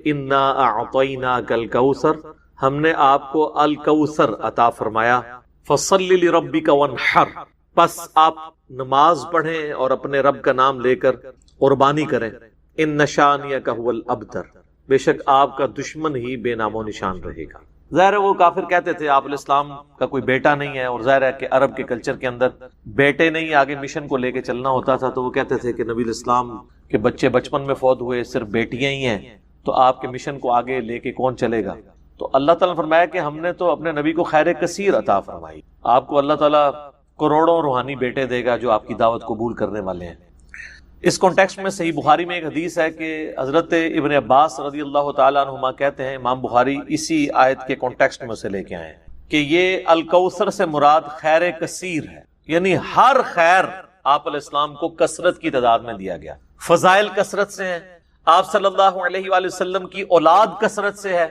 انا اعطیناک الکوثر، ہم نے آپ کو الکوثر عطا فرمایا، فصلی لربک وانحر، پس آپ نماز پڑھیں اور اپنے رب کا نام لے کر قربانی کریں، ان شانئک هو الابتر، بے شک آپ کا دشمن ہی بے نام و نشان رہے گا۔ ظاہر ہے وہ کافر کہتے تھے آپ علیہ السلام کا کوئی بیٹا نہیں ہے، اور ظاہر ہے کہ عرب کے کلچر کے اندر بیٹے نہیں آگے مشن کو لے کے چلنا ہوتا تھا، تو وہ کہتے تھے کہ نبی علیہ السلام کے بچے بچپن میں فوت ہوئے، صرف بیٹیاں ہی ہیں، تو آپ کے مشن کو آگے لے کے کون چلے گا؟ تو اللہ تعالیٰ نے فرمایا کہ ہم نے تو اپنے نبی کو خیر کثیر عطا فرمائی، آپ کو اللہ تعالیٰ کروڑوں روحانی بیٹے دے گا جو آپ کی دعوت قبول کرنے والے ہیں۔ اس کانٹیکسٹ میں صحیح بخاری میں ایک حدیث ہے کہ حضرت ابن عباس رضی اللہ تعالیٰ عنہما کہتے ہیں، امام بخاری اسی آیت کے کانٹیکسٹ میں سے لے کے آئے ہیں کہ یہ الکوثر سے مراد خیر کثیر ہے، یعنی ہر خیر آپ علیہ السلام کو کثرت کی تعداد میں دیا گیا، فضائل کثرت سے ہیں، آپ صلی اللہ علیہ وآلہ وسلم کی اولاد کثرت سے ہے،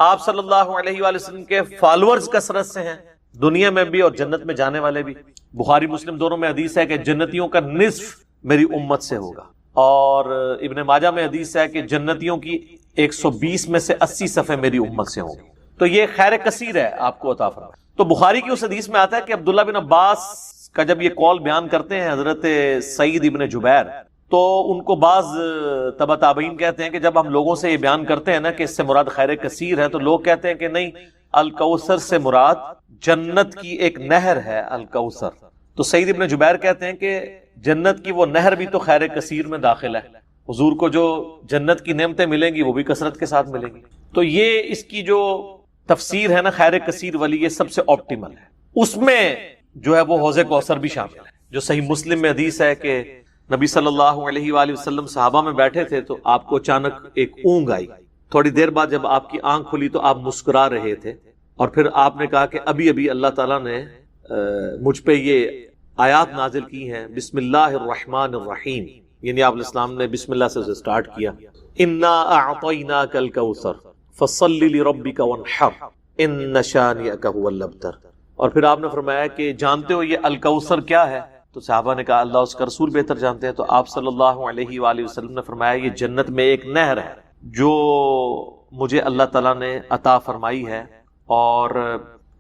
آپ صلی اللہ علیہ وآلہ وسلم کے فالورز کثرت سے ہیں، دنیا میں بھی اور جنت میں جانے والے بھی۔ بخاری مسلم دونوں میں حدیث ہے کہ جنتیوں کا نصف میری امت سے ہوگا، اور ابن ماجہ میں حدیث ہے کہ جنتیوں کی 120 میں سے 80 صفحے میری امت سے ہوں گی۔ تو یہ خیر کثیر ہے آپ کو عطا فرمایا۔ تو بخاری کی اس حدیث میں آتا ہے کہ عبداللہ بن عباس کا جب یہ قول بیان کرتے ہیں حضرت سعید ابن جبیر، تو ان کو بعض تبع تابعین کہتے ہیں کہ جب ہم لوگوں سے یہ بیان کرتے ہیں نا کہ اس سے مراد خیر کثیر ہے، تو لوگ کہتے ہیں کہ نہیں، الکوثر سے مراد جنت کی ایک نہر ہے الکوثر۔ تو سعید ابن جبیر کہتے ہیں کہ جنت کی وہ نہر بھی تو خیر کثیر میں داخل ہے، حضور کو جو جنت کی نعمتیں ملیں گی وہ بھی کثرت کے ساتھ ملیں گی۔ تو یہ اس کی جو تفسیر ہے نا خیر کثیر والی، یہ سب سے آپٹیمل ہے۔ اس میں جو ہے وہ حوض کوثر بھی شامل ہے، جو صحیح مسلم میں حدیث ہے کہ نبی صلی اللہ علیہ وآلہ وسلم صحابہ میں بیٹھے تھے تو آپ کو اچانک ایک اونگ آئی، تھوڑی دیر بعد جب آپ کی آنکھ کھلی تو آپ مسکرا رہے تھے، اور پھر آپ نے کہا کہ ابھی ابھی اللہ تعالیٰ نے مجھ پہ یہ آیات نازل کی ہیں، بسم اللہ الرحمن الرحیم، یعنی آپ علیہ السلام نے بسم اللہ سے سٹارٹ کیا، انا اعطیناک الکوثر فصلی لربک وانحر ان شانئک هو الابتر۔ اور پھر آپ نے فرمایا کہ جانتے ہو یہ الکوثر کیا ہے؟ تو صحابہ نے کہا اللہ اس کا رسول بہتر جانتے ہیں۔ تو آپ صلی اللہ علیہ وآلہ وسلم نے فرمایا یہ جنت میں ایک نہر ہے جو مجھے اللہ تعالیٰ نے عطا فرمائی ہے، اور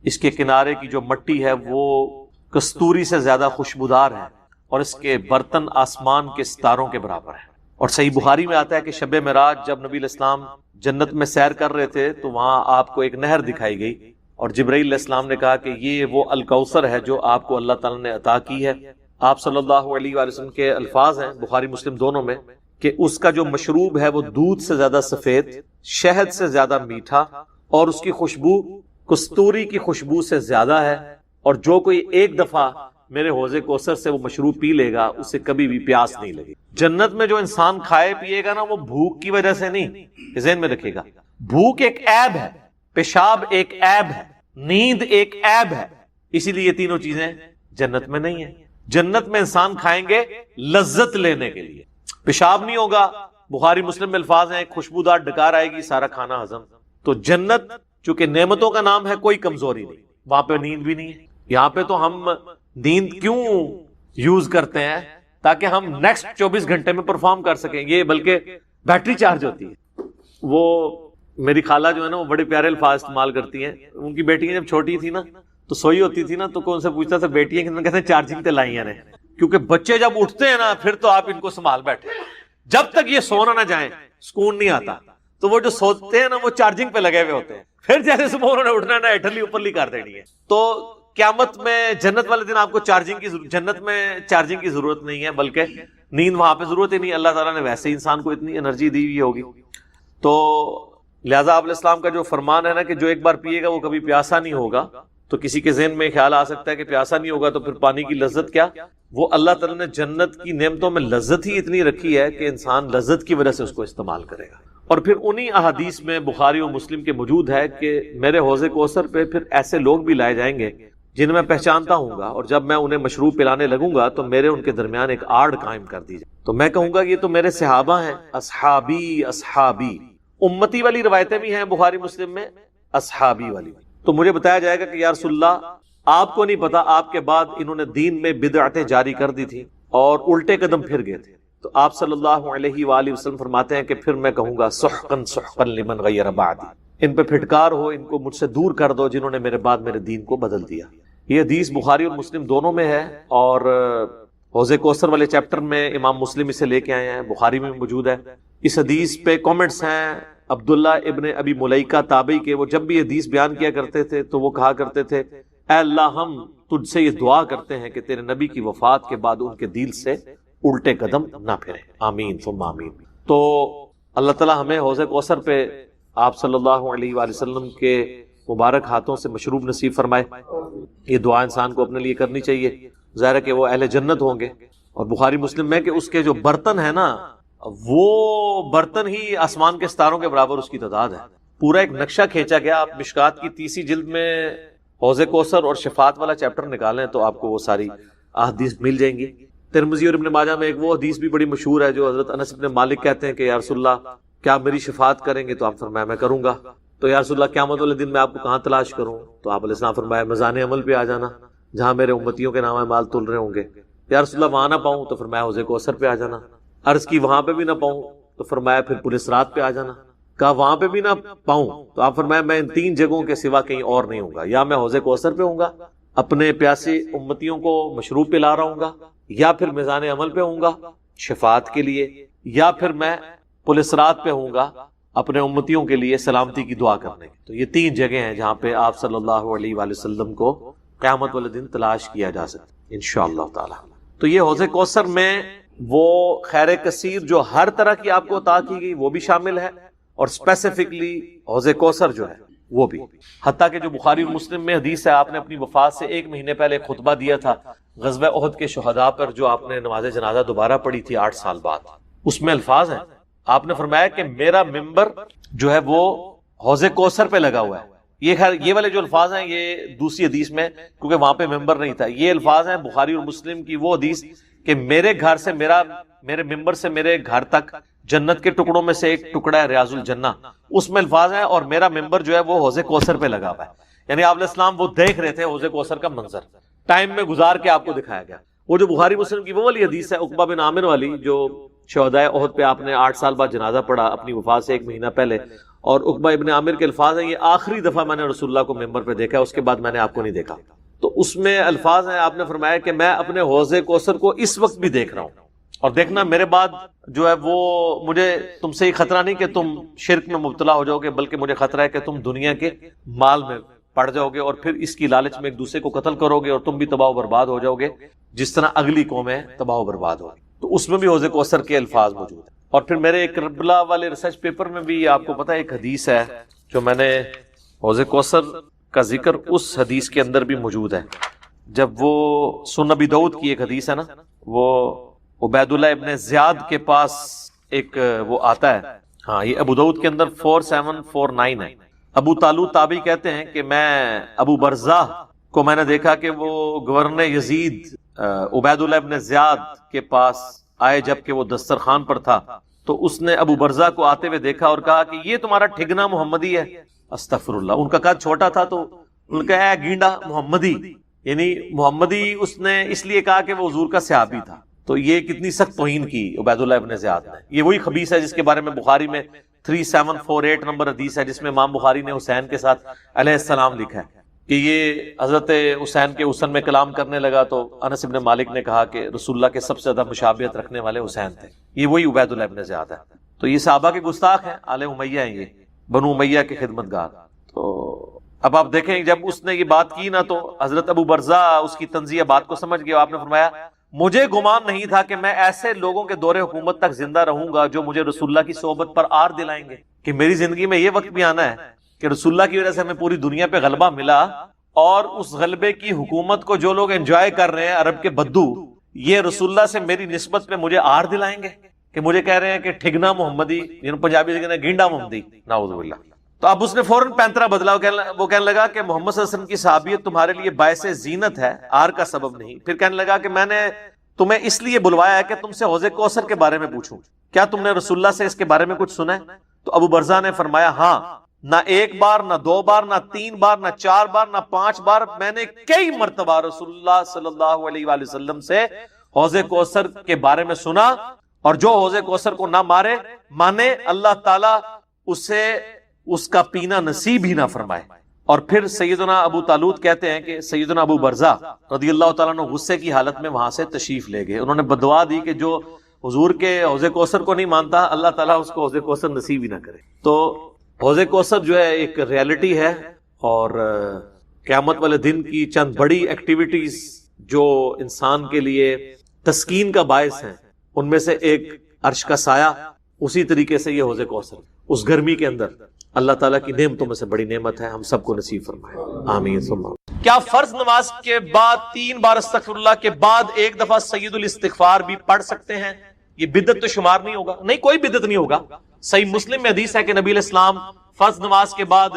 اس کے کنارے کی جو مٹی ہے وہ کستوری سے زیادہ خوشبودار ہے، اور اس کے برتن آسمان کے ستاروں کے برابر ہیں۔ اور صحیح بخاری میں آتا ہے کہ شب معراج جب نبی علیہ السلام جنت میں سیر کر رہے تھے تو وہاں آپ کو ایک نہر دکھائی گئی، اور جبرائیل علیہ السلام نے کہا کہ یہ وہ الکوثر ہے جو آپ کو اللہ تعالیٰ نے عطا کی ہے۔ آپ صلی اللہ علیہ وآلہ وسلم کے الفاظ ہیں بخاری مسلم دونوں میں کہ اس کا جو مشروب ہے وہ دودھ سے زیادہ سفید، شہد سے زیادہ میٹھا، اور اس کی خوشبو کستوری کی خوشبو سے زیادہ ہے، اور جو کوئی ایک دفعہ میرے حوض کوثر سے وہ مشروب پی لے گا اسے کبھی بھی پیاس نہیں لگے۔ جنت میں جو انسان کھائے پیے گا نا وہ بھوک کی وجہ سے نہیں، ذہن میں رکھے گا، بھوک ایک عیب ہے، پیشاب ایک عیب ہے، نیند ایک عیب ہے، اسی لیے یہ تینوں چیزیں جنت میں نہیں ہیں۔ جنت میں انسان کھائیں گے لذت لینے کے لیے، پیشاب نہیں ہوگا، بخاری مسلم میں الفاظ ہیں ایک خوشبودار ڈکار آئے گی، سارا کھانا ہضم۔ تو جنت چونکہ نعمتوں کا نام ہے، کوئی کمزوری نہیں، وہاں پہ نیند بھی نہیں ہے۔ یہاں پہ تو ہم نیند کیوں یوز کرتے ہیں؟ تاکہ ہم نیکسٹ 24 گھنٹے میں پرفارم کر سکیں، یہ بلکہ بیٹری چارج ہوتی ہے۔ وہ میری خالہ جو ہے نا وہ بڑے پیارے الفاظ استعمال کرتی ہیں، ان کی بیٹیاں جب چھوٹی تھی نا تو سوئی ہوتی تھی نا تو کون سے پوچھتا تھا بیٹیاں کتنا، کہتے ہیں چارجنگ تے لائیاں نے، کیونکہ بچے جب اٹھتے ہیں نا پھر تو آپ ان کو سنبھال بیٹھے، جب تک یہ سونا نہ جائیں سکون نہیں آتا۔ تو وہ جو سوتے ہیں نا وہ چارجنگ پہ لگے ہوئے ہوتے ہیں، پھر جیسے صبح انہوں نے اٹھنا ہے نا ایٹھلی اوپرلی کر دینی ہے۔ تو قیامت میں جنت والے دن آپ کو جنت میں چارجنگ کی ضرورت نہیں ہے، بلکہ نیند وہاں پہ ضرورت ہی نہیں، اللہ تعالیٰ نے ویسے ہی انسان کو اتنی انرجی دی ہوئی ہوگی۔ تو لہٰذا آپ علیہ السلام کا جو فرمان ہے نا کہ جو ایک بار پیے گا وہ کبھی پیاسا نہیں ہوگا، تو کسی کے ذہن میں خیال آ سکتا ہے کہ پیاسا نہیں ہوگا تو پھر پانی کی لذت کیا؟ وہ اللہ تعالیٰ نے جنت کی نعمتوں میں لذت ہی اتنی رکھی ہے کہ انسان لذت کی وجہ سے اس کو استعمال کرے گا۔ اور پھر انہی احادیث میں بخاری و مسلم کے موجود ہے کہ میرے حوض کوثر پہ پھر ایسے لوگ بھی لائے جائیں گے جنہیں میں پہچانتا ہوں گا، اور جب میں انہیں مشروب پلانے لگوں گا تو میرے ان کے درمیان ایک آڑ قائم کر دی جائے، تو میں کہوں گا یہ تو میرے صحابہ ہیں، اصحابی اصحابی۔ امتی والی روایتیں بھی ہیں بخاری مسلم میں، اصحابی والی، تو مجھے بتایا جائے گا کہ یا رسول اللہ آپ کو نہیں پتا آپ کے بعد انہوں نے دین میں بدعتیں جاری کر دی تھی اور الٹے قدم پھر گئے تھے، تو آپ صلی اللہ علیہ وآلہ وسلم فرماتے ہیں کہ پھر میں کہوں گا سحقن سحقن لمن غیر بعدی، ان پہ پھٹکار ہو، ان کو مجھ سے دور کر دو جنہوں نے میرے بعد میرے دین کو بدل دیا۔ یہ حدیث بخاری اور مسلم دونوں میں ہے، اور حوض کوثر والے چیپٹر میں امام مسلم اسے لے کے آئے ہیں، بخاری میں موجود ہے۔ اس حدیث پہ کامنٹس ہیں عبداللہ ابن ابی ملیکہ تابعی کے، وہ جب بھی حدیث بیان کیا کرتے تھے تو وہ کہا کرتے تھے اے اللہ ہم تجھ سے یہ دعا کرتے ہیں کہ تیرے نبی کی وفات کے بعد ان کے دل سے الٹے قدم نہ پھریں، آمین ثم آمین۔ تو اللہ تعالی ہمیں حوض کوثر پہ آپ صلی اللہ علیہ وآلہ وسلم کے مبارک ہاتھوں سے مشروب نصیب فرمائے۔ یہ دعا انسان کو اپنے لیے کرنی چاہیے، ظاہر ہے کہ وہ اہل جنت ہوں گے۔ اور بخاری مسلم میں کہ اس کے جو برتن ہیں نا، وہ برتن ہی آسمان کے ستاروں کے برابر اس کی تعداد ہے۔ پورا ایک نقشہ کھینچا گیا۔ آپ مشکات کی 30 جلد میں حوض کوثر اور شفاعت والا چیپٹر نکالیں تو آپ کو وہ ساری احادیث مل جائیں گی۔ ترمذی اور ابن ماجہ میں ایک وہ حدیث بھی بڑی مشہور ہے جو حضرت انس بن مالک کہتے ہیں کہ یا رسول اللہ کیا آپ میری شفاعت کریں گے؟ تو آپ فرمایا میں کروں گا۔ تو یا رسول اللہ قیامت والے دن میں آپ کو کہاں تلاش کروں؟ تو آپ علیہ السلام فرمایا میزان عمل پہ آ جانا جہاں میرے امتیوں کے نام مال تل رہے ہوں گے۔ یا رسول اللہ وہاں نہ پاؤں تو فرمایا حوض کوثر پہ آ جانا۔ عرض کی وہاں پہ بھی نہ پاؤں تو فرمایا پھر پولیس رات پہ آ جانا۔ کہا وہاں پہ بھی نہ پاؤں تو آپ فرمایا میں ان 3 جگہوں کے سوا کہیں اور نہیں ہوں گا، یا میں حوض کوثر پہ ہوں گا اپنے پیاسے امتیوں کو مشروب پلا رہا ہوں گا، یا پھر میزان عمل پہ ہوں گا شفاعت کے لیے، یا پھر میں پولیس رات پہ ہوں گا اپنے امتیوں کے لیے سلامتی کی دعا کرنے کی۔ تو یہ 3 جگہیں ہیں جہاں پہ آپ صلی اللہ علیہ وآلہ وسلم کو قیامت والے دن تلاش کیا جا سکتا ہے انشاءاللہ تعالی۔ تو یہ حوض کوثر میں وہ خیر کثیر جو ہر طرح کی آپ کو عطا کی گئی وہ بھی شامل ہے، اور اسپیسیفکلی حوض کوثر جو ہے وہ بھی، حتیٰ کہ جو بخاری اور مسلم میں حدیث ہے آپ نے اپنی وفات سے 1 مہینے پہلے خطبہ دیا تھا غزوہ احد کے شہداء پر، جو آپ نے نماز جنازہ دوبارہ پڑھی تھی 8 سال بعد۔ اس میں الفاظ ہیں، آپ نے فرمایا کہ میرا ممبر جو ہے وہ حوض کوثر پہ لگا ہوا ہے۔ یہ خیر یہ والے جو الفاظ ہیں یہ دوسری حدیث میں، کیونکہ وہاں پہ ممبر نہیں تھا، یہ الفاظ ہیں بخاری اور مسلم کی وہ حدیث کہ میرے گھر سے میرے ممبر سے میرے گھر تک جنت کے ٹکڑوں میں سے ایک ٹکڑا ہے ریاض الجنہ، اس میں الفاظ ہیں اور میرا ممبر جو ہے وہ حوض کوثر پہ لگا ہوا ہے۔ یعنی آپ علیہ السلام وہ دیکھ رہے تھے حوض کوثر کا منظر، ٹائم میں گزار کے آپ کو دکھایا گیا۔ وہ جو بخاری مسلم کی وہ والی حدیث ہے عقبہ بن عامر والی، جو شہداء احد پہ آپ نے 8 سال بعد جنازہ پڑھا اپنی وفات سے 1 مہینہ پہلے، اور عقبہ ابن عامر کے الفاظ ہیں یہ آخری دفعہ میں نے رسول اللہ کو ممبر پہ دیکھا، اس کے بعد میں نے آپ کو نہیں دیکھا۔ تو اس میں الفاظ ہیں، آپ نے فرمایا کہ میں اپنے حوض کوثر کو اس وقت بھی دیکھ رہا ہوں، اور دیکھنا میرے بعد جو ہے وہ مجھے تم سے یہ خطرہ نہیں کہ تم شرک میں مبتلا ہو جاؤ گے، بلکہ مجھے خطرہ ہے کہ تم دنیا کے مال میں پڑ جاؤ گے اور پھر اس کی لالچ میں ایک دوسرے کو قتل کرو گے اور تم بھی تباہ و برباد ہو جاؤ گے جس طرح اگلی قومیں تباہ و برباد ہو گئی۔ تو اس میں بھی حوض کوثر کے الفاظ موجود ہیں۔ اور پھر میرے کربلا والے ریسرچ پیپر میں بھی آپ کو پتہ ہے ایک حدیث ہے جو میں نے حوض کوثر کا ذکر اس حدیث کے اندر بھی موجود ہے، جب وہ سنن ابی داؤد کی ایک حدیث ہے نا، وہ عبید اللہ ابن زیاد کے پاس ایک وہ آتا ہے، ہاں یہ ابو داؤد کے اندر 4749 ہے۔ ابو طالوت تابعی کہتے ہیں کہ میں ابو برزہ کو میں نے دیکھا کہ وہ گورنر یزید عبید اللہ ابن زیاد کے پاس آئے جب کہ وہ دسترخوان پر تھا، تو اس نے ابو برزہ کو آتے ہوئے دیکھا اور کہا کہ یہ تمہارا ٹھگنا محمدی ہے۔ استغفر اللہ، ان کا قد چھوٹا تھا تو ان کا اے گینڈا محمدی، یعنی محمدی اس نے اس لیے کہا کہ وہ حضور کا صحابی تھا۔ تو یہ کتنی سخت توہین کی عبید اللہ ابن زیاد نے۔ یہ وہی خبیث ہے جس کے بارے میں بخاری میں 3748 نمبر حدیث ہے، جس میں امام بخاری نے حسین کے ساتھ علیہ السلام لکھا ہے کہ یہ حضرت حسین کے حسن میں کلام کرنے لگا، تو انس بن مالک نے کہا کہ رسول اللہ کے سب سے زیادہ مشابہت رکھنے والے حسین تھے۔ یہ وہی عبید اللہ ابن زیاد ہے۔ تو یہ صحابہ کے گستاخ ہیں، آل امیہ ہیں، یہ بنو امیہ کے خدمتگار۔ تو اب آپ دیکھیں جب اس نے یہ بات کی نا، تو حضرت ابو برزہ اس کی تنزیہ بات کو سمجھ گیا۔ آپ نے فرمایا مجھے گمان نہیں تھا کہ میں ایسے لوگوں کے دور حکومت تک زندہ رہوں گا جو مجھے رسول اللہ کی صحبت پر آر دلائیں گے، کہ میری زندگی میں یہ وقت بھی آنا ہے کہ رسول اللہ کی وجہ سے ہمیں پوری دنیا پہ غلبہ ملا، اور اس غلبے کی حکومت کو جو لوگ انجوائے کر رہے ہیں عرب کے بدو، یہ رسول اللہ سے میری نسبت پہ مجھے آر دلائیں گے، کہ مجھے کہہ رہے ہیں کہ ٹھگنا محمدی، جن پنجابی سے کہتے ہیں گینڈا محمدی، نعوذ باللہ۔ تو اب اس نے فوراً پینترا بدلا، وہ کہنے لگا کہ محمد صلی اللہ علیہ وسلم کی صحابیت تمہارے لیے باعث زینت ہے، آر کا سبب نہیں۔ پھر کہنے لگا کہ میں نے تمہیں اس لیے بلوایا ہے کہ تم سے حوض کوثر کے بارے میں پوچھوں، کیا تم نے رسول اللہ سے اس کے بارے میں کچھ سنا ہے؟ تو ابو برزہ نے فرمایا ہاں، نہ 1 بار، نہ 2 بار، نہ 3 بار، نہ 4 بار، نہ 5 بار، میں نے کئی مرتبہ رسول اللہ صلی اللہ علیہ وآلہ وسلم سے حوض کوثر کے بارے میں سنا، اور جو حوض کوثر کو نہ مانے اللہ تعالیٰ اسے اس کا پینا نصیب ہی نہ فرمائے۔ اور پھر سیدنا ابو طالوت کہتے ہیں کہ سیدنا ابو برزہ رضی اللہ تعالیٰ عنہ غصے کی حالت میں وہاں سے تشریف لے گئے، انہوں نے بدعا دی کہ جو حضور کے حوض کوثر کو نہیں مانتا اللہ تعالیٰ اس کو حوض کوثر نصیب ہی نہ کرے۔ تو حوض کوثر جو ہے ایک ریالٹی ہے، اور قیامت والے دن کی چند بڑی ایکٹیویٹیز جو انسان کے لیے تسکین کا باعث ہیں، ان میں سے ایک عرش کا سایہ، اسی طریقے سے یہ حوض کوثر اس گرمی کے اندر اللہ تعالیٰ کی نعمتوں میں سے بڑی نعمت ہے، ہم سب کو نصیب فرمائے، آمین ثم آمین۔ کیا فرض نماز کے بعد 3 بار استغفر اللہ کے بعد ایک دفعہ سید الاستغفار بھی پڑھ سکتے ہیں؟ یہ بدعت تو شمار نہیں ہوگا؟ نہیں، کوئی بدعت نہیں ہوگا۔ صحیح مسلم میں حدیث ہے کہ نبی علیہ السلام فرض نماز کے بعد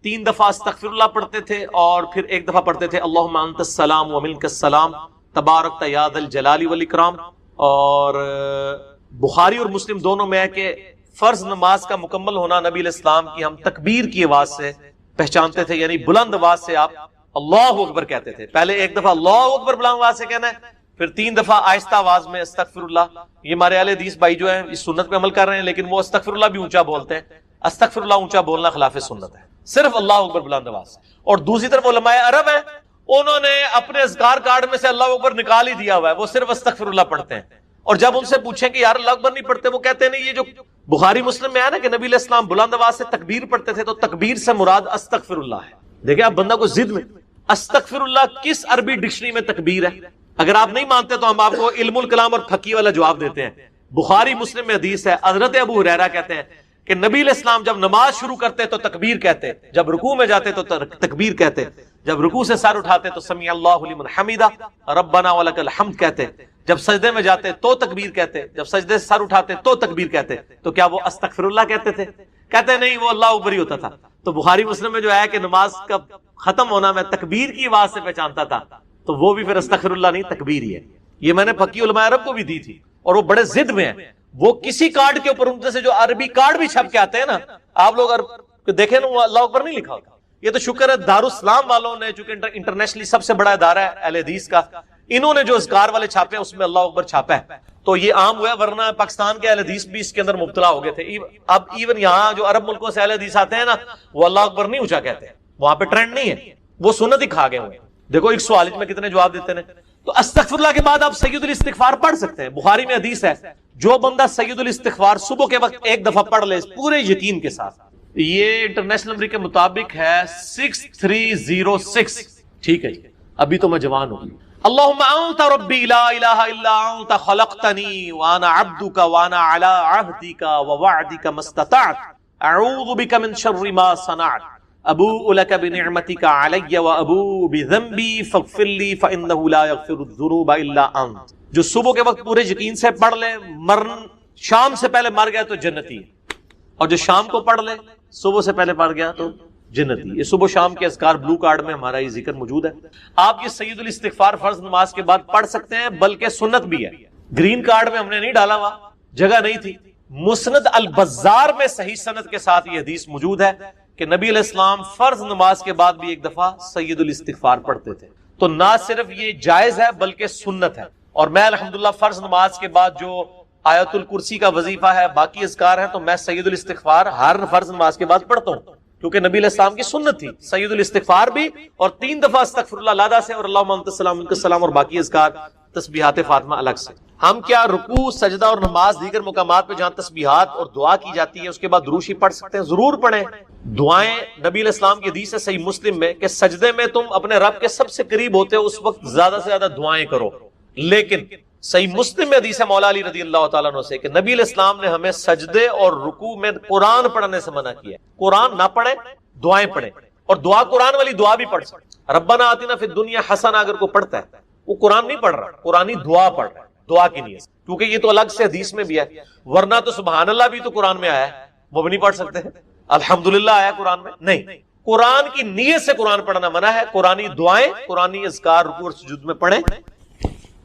3 دفعہ استغفر اللہ پڑھتے تھے، اور پھر ایک دفعہ پڑھتے تھے اللہم انت السلام ومنک السلام تبارکت یا ذا الجلال والاکرام۔ اور بخاری اور مسلم دونوں میں ہے کہ فرض نماز کا مکمل ہونا نبی علیہ السلام کی ہم تکبیر کی آواز سے پہچانتے تھے، یعنی بلند آواز سے آپ اللہ اکبر کہتے تھے۔ پہلے ایک دفعہ اللہ اکبر بلند آواز سے کہنا ہے، پھر 3 دفعہ آہستہ آواز میں استغفر اللہ۔ یہ ہمارے اہل حدیث بھائی جو ہیں اس سنت پہ عمل کر رہے ہیں، لیکن وہ استغفر اللہ بھی اونچا بولتے ہیں۔ استغفر اللہ اونچا بولنا خلاف سنت ہے، صرف اللہ اکبر بلند آواز سے۔ اور دوسری طرف علماء عرب ہیں، انہوں نے اپنے اذکار کارڈ میں سے اللہ اکبر نکال ہی دیا ہوا ہے، وہ صرف استغفر اللہ پڑھتے ہیں۔ اور جب ان سے پوچھیں کہ یار اللہ اکبر نہیں پڑھتے، وہ کہتے ہیں نہیں، یہ جو بخاری مسلم میں ہے نا کہ نبی علیہ السلام بلند آواز سے تکبیر پڑھتے تھے، تو تکبیر سے مراد استغفر اللہ ہے۔ دیکھیں آپ بندہ کو ضد میں، استغفر اللہ کس عربی ڈکشنری میں تکبیر ہے؟ اگر آپ نہیں مانتے تو ہم آپ کو علم الکلام اور فقہ والا جواب دیتے ہیں۔ بخاری مسلم میں حدیث ہے، حضرت ابو ہریرہ کہتے ہیں کہ نبی علیہ السلام جب نماز شروع کرتے تو تکبیر کہتے، جب رکوع میں جاتے تو تکبیر کہتے، جب رکوع سے سر اٹھاتے تو سمیع اللہ لمن حمیدہ ربنا ولک الحمد کہتے، جب سجدے میں جاتے تو تکبیر کہتے، جب سجدے سے سر اٹھاتے تو تکبیر کہتے۔ تو کیا وہ استغفر اللہ کہتے تھے؟ کہتے نہیں، وہ اللہ اکبر ہی ہوتا تھا۔ تو بخاری مسلم میں جو ہے کہ نماز کا ختم ہونا میں تکبیر کی آواز سے پہچانتا تھا، تو وہ بھی پھر استغفر اللہ نہیں، تکبیر ہی ہے۔ یہ میں نے فقی علماء عرب کو بھی دی تھی، اور وہ بڑے ضد میں ہیں۔ وہ کسی کارڈ کے اوپر ان سے جو عربی کارڈ بھی چھپ کے آتے ہیں نا، آپ لوگ دیکھیں نا، وہ اللہ اکبر نہیں لکھا ہوتا۔ یہ تو شکر ہے دارالاسلام والوں نے، چونکہ انٹرنیشنلی سب سے بڑا ادارہ ہے اہل حدیث کا، انہوں نے جو اذکار والے چھاپے ہیں اس میں اللہ اکبر چھاپا ہے، تو یہ عام ہوا ہے، ورنہ پاکستان کے اہل حدیث بھی اس کے اندر مبتلا ہو گئے تھے۔ اب ایون یہاں جو عرب ملکوں سے اہل حدیث آتے ہیں نا، وہ اللہ اکبر نہیں اونچا کہتے ہیں، وہاں پہ ٹرینڈ نہیں ہے، وہ سنت ہی کھا گئے ہوئے۔ دیکھو ایک سوال میں کتنے جواب دیتے ہیں۔ تو استغفر اللہ کے بعد آپ سید الاستغفار پڑھ سکتے ہیں۔ بخاری میں حدیث ہے، جو بندہ سید الاستغفار صبح کے وقت ایک دفعہ پڑھ لے پورے یقین کے ساتھ، یہ انٹرنیشنل نمبر کے مطابق ہے 6306۔ ٹھیک ہے، ابھی تو میں جوان ہوں۔ اللہم انت ربی لا الہ الا انت خلقتنی وانا عبدک وانا علی عہدک ووعدک ما استطعت اعوذ بک من شر ما صنعت ابوء لک بنعمتک علی وابوء بذنبی فاغفر لی فانہ لا یغفر الذنوب الا انت۔ جو صبح کے وقت پورے یقین سے پڑھ لے، شام سے پہلے مر گیا تو جنتی ہے، اور جو شام کو پڑھ لے صبح سے پہلے مر گیا تو جنتی۔ یہ صبح شام کے اذکار بلو کارڈ میں ہمارا یہ ذکر موجود ہے۔ آپ یہ سید الاستغفار فرض نماز کے بعد پڑھ سکتے ہیں، بلکہ سنت بھی ہے۔ گرین کارڈ میں ہم نے نہیں ڈالا ہوا، جگہ نہیں تھی۔ مسند البزار میں صحیح سند کے ساتھ یہ حدیث موجود ہے کہ نبی علیہ السلام فرض نماز کے بعد بھی ایک دفعہ سید الاستغفار پڑھتے تھے۔ تو نہ صرف یہ جائز ہے بلکہ سنت ہے۔ اور میں الحمدللہ فرض نماز کے بعد جو آیت الکرسی کا وظیفہ ہے، باقی اذکار ہیں، تو میں سید الاستغفار ہر فرض نماز کے بعد پڑھتا ہوں، کیونکہ نبی علیہ السلام کی سنت تھی سید الاستغفار بھی، اور 3 دفعہ استغفر اللہ لادا سے، اور اللہم انت السلام منک السلام، اور باقی اذکار تسبیحات فاطمہ الگ سے۔ ہم کیا رکوع، سجدہ اور نماز دیگر مقامات پہ جہاں تسبیحات اور دعا کی جاتی ہے اس کے بعد دروشی پڑھ سکتے ہیں؟ ضرور پڑھیں۔ دعائیں نبی علیہ السلام کی حدیث ہے صحیح مسلم میں کہ سجدے میں تم اپنے رب کے سب سے قریب ہوتے ہو، اس وقت زیادہ سے زیادہ دعائیں کرو۔ لیکن صحیح مسلم میں حدیث ہے مولا علی رضی اللہ تعالیٰ عنہ سے کہ نبی علیہ السلام نے ہمیں سجدے اور رکوع میں قرآن پڑھنے سے منع کیا ہے۔ قرآن نہ پڑھیں، دعائیں پڑھیں، اور دعا قرآن والی دعا بھی پڑھ سکتے۔ ربنا آتنا فی الدنیا حسنہ اگر کوئی پڑھتا ہے، وہ قرآن نہیں پڑھ رہا، قرآنی دعا پڑھ رہا ہے، دعا کی نیت، کیونکہ یہ تو الگ سے حدیث میں بھی ہے۔ ورنہ تو سبحان اللہ بھی تو قرآن میں آیا ہے، وہ بھی نہیں پڑھ سکتے۔ الحمدللہ آیا قرآن میں نہیں، قرآن کی نیت سے قرآن پڑھنا منع ہے۔ قرآنی دعائیں، قرآنی اذکار رکوع اور سجود میں پڑھیں۔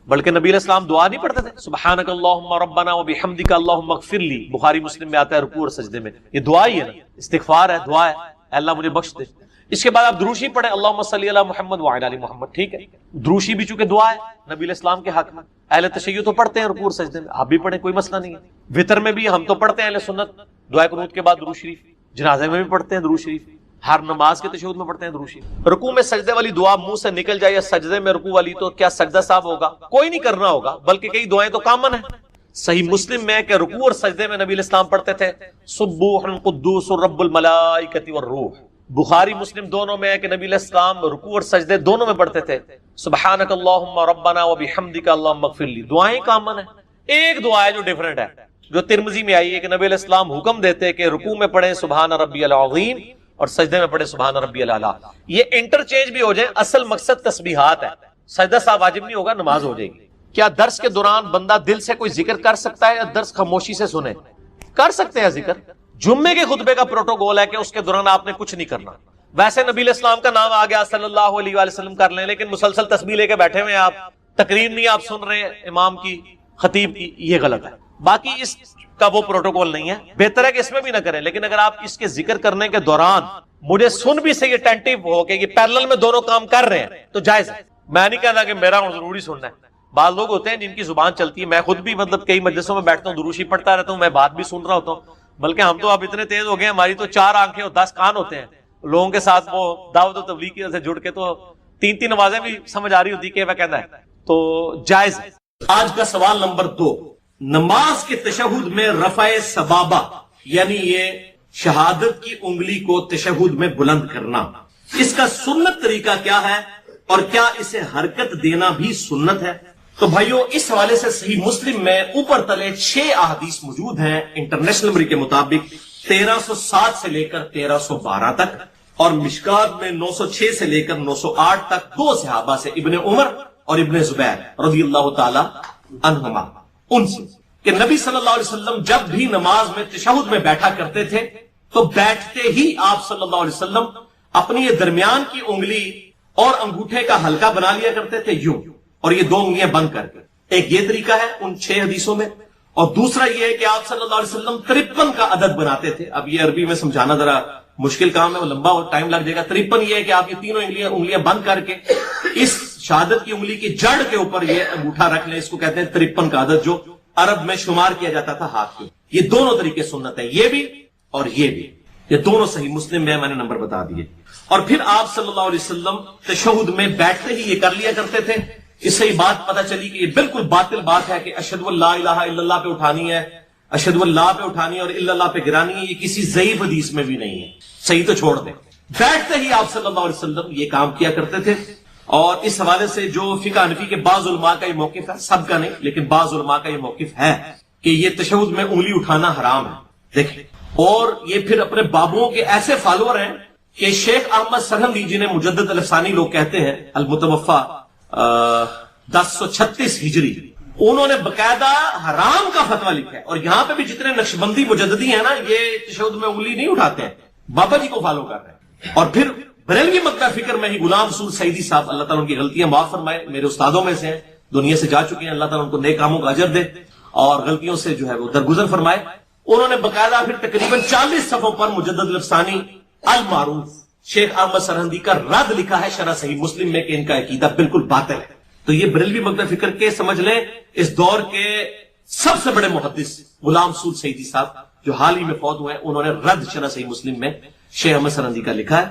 بلکہ نبی علیہ السلام دعا نہیں پڑھتے تھے، سبحانک اللہم ربنا وبحمدک اللہم اغفر لی، بخاری مسلم میں آتا ہے رکوع اور سجدے میں، یہ دعا ہی ہے نا، استغفار ہے، دعا ہے، اللہ مجھے بخش دے۔ اس کے بعد آپ دروشی پڑھیں اللہم صلی علی محمد وعلی آل محمد، ٹھیک ہے. دروشی بھی چونکہ دعا ہے نبی علیہ السلام کے حق میں. اہل تشیع تو پڑھتے ہیں رکوع اور سجدے میں، آپ بھی پڑھیں، کوئی مسئلہ نہیں ہے. وطر میں بھی ہم تو پڑھتے ہیں اہل سنت دعائے قنوت کے بعد درود شریف، جنازے میں بھی پڑھتے ہیں درود شریف، ہر نماز کے تشہد میں پڑھتے ہیں درود شریف. رکوع میں سجدے والی دعا منہ سے نکل جائے یا سجدے میں رکوع والی، تو کیا سجدہ صاحب ہوگا؟ کوئی نہیں کرنا ہوگا، بلکہ کئی دعائیں تو کامن ہیں. صحیح مسلم میں کہ رکوع اور سجدے میں نبی علیہ السلام پڑھتے تھے سبوح قدوس رب الملائکۃ والروح. بخاری مسلم دونوں میں ہے کہ نبی علیہ السلام رکوع اور سجدے دونوں میں پڑھتے تھے سبحانک اللہم ربنا وبحمدک اللہم اغفر لی. دعائیں کامن ہیں. ایک دعا ہے جو ڈیفرنٹ ہے، جو ترمذی میں آئی ہے کہ نبی علیہ السلام حکم دیتے کہ رکوع میں پڑھیں سبحان ربی العظیم اور سجدے میں پڑھیں سبحان ربی الاعلی. یہ انٹرچینج بھی ہو جائیں، اصل مقصد تسبیحات ہے. سجدہ صاحب واجب نہیں ہوگا، نماز ہو جائے گی. کیا درس کے دوران بندہ دل سے کوئی ذکر کر سکتا ہے یا درس خاموشی سے سنے؟ کر سکتے ہیں ذکر. جمعے کے خطبے کا پروٹوکول ہے کہ اس کے دوران آپ نے کچھ نہیں کرنا. ویسے نبی علیہ السلام کا نام آ گیا صلی اللہ علیہ وآلہ وسلم کر لیں، لیکن مسلسل تسبیح لے کے بیٹھے ہوئے آپ، تقریر نہیں آپ سن رہے امام کی خطیب کی، یہ غلط ہے. باقی اس کا وہ پروٹوکول نہیں ہے، بہتر ہے کہ اس میں بھی نہ کریں. لیکن اگر آپ اس کے ذکر کرنے کے دوران مجھے سن بھی سے یہ اٹینٹیو ہو کہ یہ پیرلل میں دونوں کام کر رہے ہیں تو جائز ہے. میں نہیں کہنا کہ میرا ضروری سننا ہے. بعض لوگ ہوتے ہیں جن کی زبان چلتی ہے، میں خود بھی مطلب کئی مجلسوں میں بیٹھتا ہوں دروشی پڑھتا رہتا ہوں، میں بات بھی سن رہا ہوتا ہوں. بلکہ ہم تو اب اتنے تیز ہو گئے، ہماری تو 4 آنکھیں اور 10 کان ہوتے ہیں. لوگوں کے ساتھ وہ دعوت و تبلیغ کی وجہ سے جڑ کے تو 3 نمازیں بھی سمجھ آ رہی ہوتی کہ وہ کہنا ہے تو جائز ہے. آج کا سوال نمبر 2، نماز کے تشہد میں رفع سبابہ یعنی یہ شہادت کی انگلی کو تشہد میں بلند کرنا، اس کا سنت طریقہ کیا ہے اور کیا اسے حرکت دینا بھی سنت ہے؟ تو بھائیو اس حوالے سے صحیح مسلم میں اوپر تلے 6 احادیث موجود ہیں انٹرنیشنل نمبر کے مطابق 1307 سے لے کر 1312 تک، اور مشکات میں 906 سے لے کر 908 تک 2 صحابہ سے، ابن عمر اور ابن زبیر رضی اللہ تعالی عنہما، ان سے کہ نبی صلی اللہ علیہ وسلم جب بھی نماز میں تشہد میں بیٹھا کرتے تھے تو بیٹھتے ہی آپ صلی اللہ علیہ وسلم اپنی یہ درمیان کی انگلی اور انگوٹھے کا حلقہ بنا لیا کرتے تھے یوں، اور یہ 2 انگلیاں بند کر کے. ایک یہ طریقہ ہے ان 6 حدیثوں میں، اور دوسرا یہ ہے کہ آپ صلی اللہ علیہ وسلم 53 کا عدد بناتے تھے. اب یہ عربی میں سمجھانا ذرا مشکل کام ہے، وہ لمبا اور ٹائم لگ جائے گا. 53 یہ ہے کہ آپ یہ تینوں انگلیاں بند کر کے اس شہادت کی انگلی کی جڑ کے اوپر یہ انگوٹھا رکھ لیں. اس کو کہتے ہیں 53 کا عدد، جو عرب میں شمار کیا جاتا تھا ہاتھ کے. یہ دونوں طریقے سنت ہیں، یہ بھی اور یہ بھی. یہ دونوں صحیح مسلم میں نے نمبر بتا دیے. اور پھر آپ صلی اللہ علیہ وسلم تشہد میں بیٹھتے ہی یہ کر لیا کرتے تھے. اس سے یہ بات پتہ چلی کہ یہ بالکل باطل بات ہے کہ اشہد ان لا الہ الا اللہ پہ اٹھانی ہے، اشہد ان لا پہ اٹھانی ہے اور الا اللہ پہ گرانی ہے. یہ کسی ضعیف حدیث میں بھی نہیں ہے. صحیح تو چھوڑ دیں. بیٹھتے ہی آپ صلی اللہ علیہ وسلم یہ کام کیا کرتے تھے. اور اس حوالے سے جو فقہ حنفی کے بعض علماء کا یہ موقف ہے، سب کا نہیں لیکن بعض علماء کا یہ موقف ہے کہ یہ تشہد میں انگلی اٹھانا حرام ہے. دیکھیں، اور یہ پھر اپنے بابوں کے ایسے فالوور ہیں کہ شیخ احمد سرہندی جنہیں مجدد الافسانی لوگ کہتے ہیں، المتوفا 1036 ہجری، انہوں نے باقاعدہ حرام کا فتویٰ لکھا ہے. اور یہاں پہ بھی جتنے نقشبندی مجددی ہیں نا، یہ تشہد میں انگلی نہیں اٹھاتے ہیں، بابا جی کو فالو کر رہے ہیں. اور پھر بریلوی مکتبہ فکر میں ہی غلام رسول سعیدی صاحب، اللہ تعالیٰ ان کی غلطیاں معاف فرمائے، میرے استادوں میں سے ہیں، دنیا سے جا چکے ہیں، اللہ تعالیٰ ان کو نیک کاموں کا اجر دے اور غلطیوں سے جو ہے وہ درگزر فرمائے. انہوں نے باقاعدہ پھر تقریباً 40 صفحوں پر مجدد الافسانی المعروف شیخ احمد سرہندی کا رد لکھا ہے شرح صحیح مسلم میں کہ ان کا عقیدہ بالکل باطل ہے. تو یہ بریلوی مکتبہ فکر کے سمجھ لیں اس دور کے سب سے بڑے محدث غلام رسول سعیدی صاحب جو حال ہی میں فوت ہوئے ہیں، انہوں نے رد شرح صحیح مسلم میں شیخ احمد سرہندی کا لکھا ہے.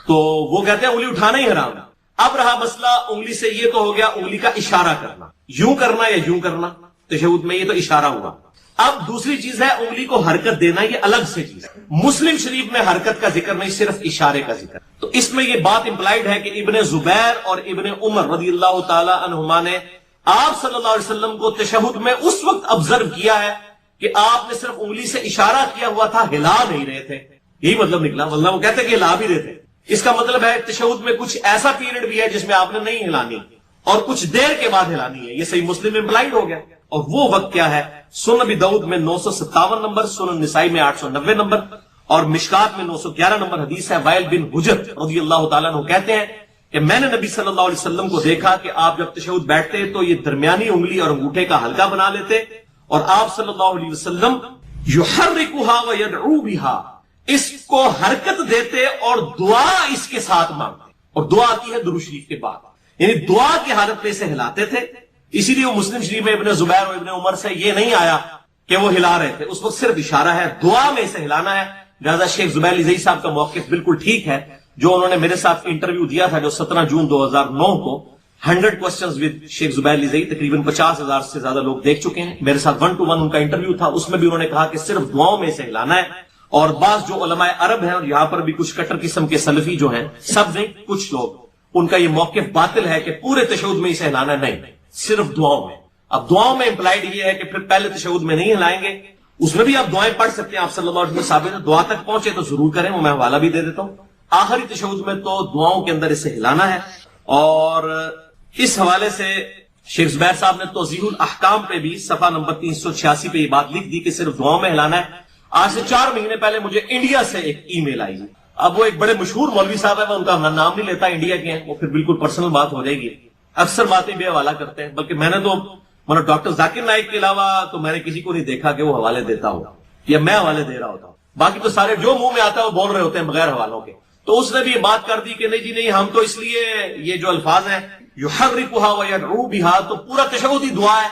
تو وہ کہتے ہیں انگلی اٹھانا ہی حرام ہے. اب رہا مسئلہ انگلی سے، یہ تو ہو گیا انگلی کا اشارہ کرنا، یوں کرنا یا یوں کرنا تشہد میں، یہ تو اشارہ ہوا. اب دوسری چیز ہے انگلی کو حرکت دینا، یہ الگ سے چیز ہے. مسلم شریف میں حرکت کا ذکر نہیں، صرف اشارے کا ذکر. تو اس میں یہ بات امپلائیڈ ہے کہ ابن زبیر اور ابن عمر رضی اللہ تعالی عنہما نے آپ صلی اللہ علیہ وسلم کو تشہد میں اس وقت آبزرو کیا ہے کہ آپ نے صرف انگلی سے اشارہ کیا ہوا تھا، ہلا نہیں رہے تھے. یہی مطلب نکلا، ورنہ وہ کہتے کہ ہلا بھی رہے تھے. اس کا مطلب ہے تشہد میں کچھ ایسا پیریڈ بھی ہے جس میں آپ نے نہیں ہلانی اور کچھ دیر کے بعد ہلانی ہے. یہ صحیح مسلم میں امپلائیڈ ہو گیا. اور وہ وقت کیا ہے؟ سنن ابی داؤد میں 957 نمبر، سنن نسائی میں 890 نمبر اور مشکات میں 911 نمبر حدیث ہے. وائل بن حجر رضی اللہ تعالیٰ عنہ کہتے ہیں کہ میں نے نبی صلی اللہ علیہ وسلم کو دیکھا کہ آپ جب تشہد بیٹھتے تو یہ درمیانی انگلی اور انگوٹھے کا حلقہ بنا لیتے، اور آپ صلی اللہ علیہ وسلم یحرکھا ویدعو بھا، اس کو حرکت دیتے اور دعا اس کے ساتھ مانگتے, اور دعا آتی ہے درود شریف کے بعد, یعنی دعا کی حالت میں اسے ہلاتے تھے. اسی لیے وہ مسلم شریف میں ابن زبیر اور ابن عمر سے یہ نہیں آیا کہ وہ ہلا رہے تھے, اس وقت صرف اشارہ ہے دعا میں اسے ہلانا ہے. لہٰذا شیخ زبیر علی زئی صاحب کا موقف بالکل ٹھیک ہے, جو انہوں نے میرے ساتھ انٹرویو دیا تھا جو 17 جون 2009 کو 100 کوسچنز ود شیخ زبیر علی زئی, تقریباً 50,000 سے زیادہ لوگ دیکھ چکے ہیں. میرے ساتھ 1 to 1 ان کا انٹرویو تھا, اس میں بھی انہوں نے کہا کہ صرف دعاؤں میں اسے ہلانا ہے. اور بعض جو علماء عرب ہیں, اور یہاں پر بھی کچھ کٹر قسم کے سلفی جو ہیں, سب نہیں کچھ لوگ, ان کا یہ موقف باطل ہے کہ پورے تشہد میں اسے ہلانا نہیں, صرف دعاؤں میں. اب دعاؤں میں امپلائڈ یہ ہے کہ پھر پہلے تشہد میں نہیں ہلائیں گے, اس میں بھی آپ دعائیں پڑھ سکتے ہیں, آپ صلی اللہ علیہ وسلم ثابت ہے. دعا تک پہنچے تو ضرور کریں, وہ میں حوالہ بھی دے دیتا ہوں. آخری تشہد میں تو دعاؤں کے اندر اسے ہلانا ہے. اور اس حوالے سے شیخ زبیر صاحب نے توضیح الاحکام پہ بھی صفحہ نمبر 386 پہ یہ بات لکھ دی کہ صرف دعاؤں میں ہلانا ہے. آج سے 4 مہینے پہلے مجھے انڈیا سے ایک ای میل آئی. اب وہ ایک بڑے مشہور مولوی صاحب ہے, میں ان کا نام نہیں لیتا, انڈیا کے ہیں, وہ پھر بالکل پرسنل بات ہو جائے گی. اکثر باتیں بھی حوالہ کرتے ہیں, بلکہ میں نے تو ڈاکٹر ذاکر نائک کے علاوہ تو میں نے کسی کو نہیں دیکھا کہ وہ حوالے دیتا ہو, یا میں حوالے دے رہا ہوتا ہوں. باقی تو سارے جو منہ میں آتا ہے وہ بول رہے ہوتے ہیں بغیر حوالوں کے. تو اس نے بھی یہ بات کر دی کہ نہیں جی نہیں, ہم تو اس لیے یہ جو الفاظ ہیں یحرکھا ویدعو بھا, تو پورا تشہد ہی دعا ہے,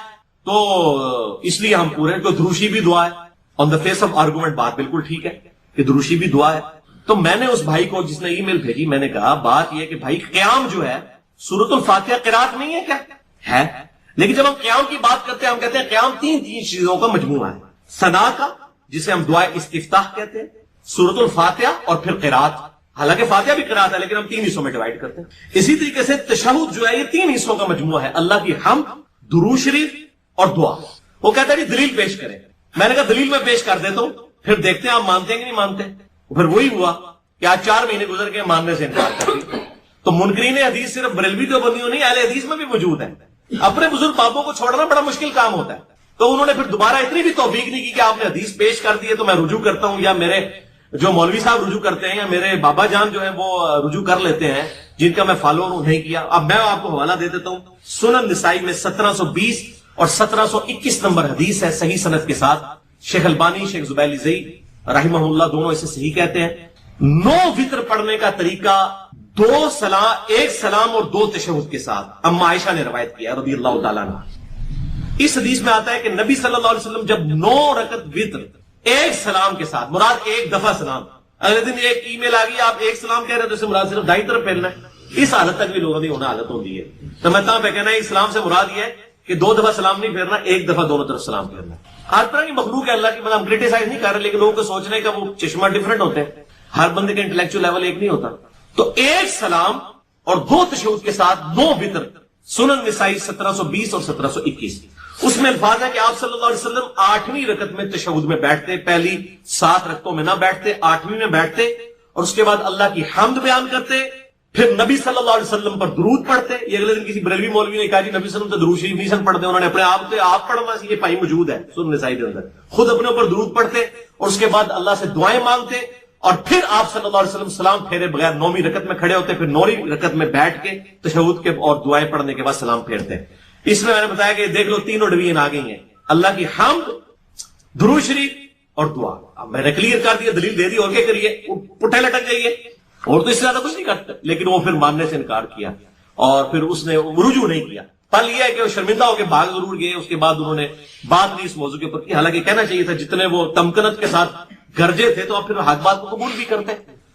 تو اس لیے ہم پورے, تو دروشی بھی دعا ہے. آن دا فیس آف آرگومنٹ بات بالکل ٹھیک ہے کہ دروشی بھی دعا ہے. تو میں نے اس بھائی کو جس نے ای میل بھیجی, میں نے کہا بات یہ کہ بھائی قیام جو ہے سورۃ الفاتحہ قرات نہیں ہے کیا؟ ہے, لیکن جب ہم قیام کی بات کرتے ہیں ہم کہتے ہیں قیام 3 چیزوں کا مجموعہ ہے. ثنا کا, جسے ہم دعائے استفتاح کہتے ہیں, سورۃ الفاتحہ, اور پھر قرات. حالانکہ فاتحہ بھی قرات ہے لیکن ہم 3 حصوں میں ڈیوائڈ کرتے ہیں. اسی طریقے سے تشہد جو ہے یہ 3 حصوں کا مجموعہ ہے, اللہ کی حمد, درود شریف اور دعا. وہ کہتا ہے دلیل پیش کریں. میں نے کہا دلیل میں پیش کر دیتا ہوں, پھر دیکھتے ہیں آپ مانتے ہیں کہ نہیں مانتے. پھر وہی ہوا کہ آج 4 مہینے گزر کے ماننے سے انکار کر دیا. تو منکرین حدیث صرف بریلوی دیوبندیوں نہیں, اہل حدیث میں بھی موجود ہیں. اپنے بزرگ بابوں کو چھوڑنا بڑا مشکل کام ہوتا ہے. تو انہوں نے پھر دوبارہ اتنی بھی توفیق نہیں کی کہ آپ نے حدیث پیش کر دی ہے تو میں رجوع کرتا ہوں, یا میرے جو مولوی صاحب رجوع کرتے ہیں, یا میرے بابا جان جو ہیں وہ رجوع کر لیتے ہیں, جن کا میں فالوور ہوں, نہیں کیا. اب میں آپ کو حوالہ دے دیتا ہوں, سنن نسائی میں 1720 اور 1721 نمبر حدیث ہے صحیح سند کے ساتھ. شیخ البانی, شیخ زبیر علی زئی رحمہ اللہ دونوں اسے صحیح کہتے ہیں. 9 وتر پڑھنے کا طریقہ 2 سلام, 1 سلام اور 2 تشہد کے ساتھ اما عائشہ نے روایت کیا رضی اللہ تعالیٰ عنہ. اس حدیث میں آتا ہے کہ نبی صلی اللہ علیہ وسلم جب 9 رکعت وتر 1 سلام کے ساتھ, مراد 1 دفعہ سلام, اگلے دن ایک ای میل آ گئی آپ 1 سلام کہہ رہے ہیں تو اسے مراد صرف دائیں طرف پھیرنا ہے. اس حالت تک بھی لوگوں کی ہونا حالت ہوتی ہے. تو میں تاں پہ کہنا ہے اسلام سے مراد یہ ہے کہ 2 دفعہ سلام نہیں پھیرنا, 1 دفعہ دونوں طرف سلام پھیرنا. ہر طرح کی مخلوق ہے اللہ کی, مطلب ہم کریٹیسائز نہیں کر رہے, لیکن لوگوں کو سوچنے کا وہ چشمہ ڈفرنٹ ہوتے ہیں, ہر بندے کا انٹلیکچوئل لیول ایک نہیں ہوتا. تو 1 سلام اور 2 تشہد کے ساتھ 9 وتر, سنن نسائی 1720 اور 1721. اس میں الفاظ ہے کہ آپ صلی اللہ علیہ وسلم 8ویں رکعت میں تشہد میں بیٹھتے, پہلی 7 رکعتوں میں نہ بیٹھتے, 8ویں میں بیٹھتے, اور اس کے بعد اللہ کی حمد بیان کرتے, پھر نبی صلی اللہ علیہ وسلم پر درود پڑھتے. یہ اگلے دن کسی بریلوی مولوی نے کہا جی نبی صلی اللہ علیہ وسلم تو درود شریف نہیں پڑھتے, انہوں نے اپنے آپ سے آپ پڑھنا سی, یہ پائی موجود ہے سنن نسائی کے اندر, خود اپنے اوپر درود پڑھتے, اور اس کے بعد اللہ سے دعائیں مانگتے, اور پھر آپ صلی اللہ علیہ وسلم سلام پھیرے بغیر 9ویں رکعت میں کھڑے ہوتے, پھر 9ویں رکعت میں بیٹھ کے تشہد کے اور دعائیں پڑھنے کے بعد سلام پھیرتے. اس میں نے بتایا کہ دیکھ لو تینوں ڈویژن آ گئی ہیں, اللہ کی حمد, درود شریف اور دعا. اب میں نے کلیئر کر دیا, دلیل دے دی, اور کیا کریے, پٹھے لٹک جائیے, اور تو اس سے زیادہ کچھ نہیں کرتے. لیکن وہ پھر ماننے سے انکار کیا, اور پھر اس نے رجوع نہیں کیا. پل یہ ہے کہ وہ شرمندہ ہو کے بھاگ ضرور گئے, اس کے بعد انہوں نے بات نہیں اس موضوع کے اوپر کی. حالانکہ کہنا چاہیے تھا, جتنے وہ تمکنت کے ساتھ گرجے تھے تو اب پھر حق بات کو قبول بھی کرتے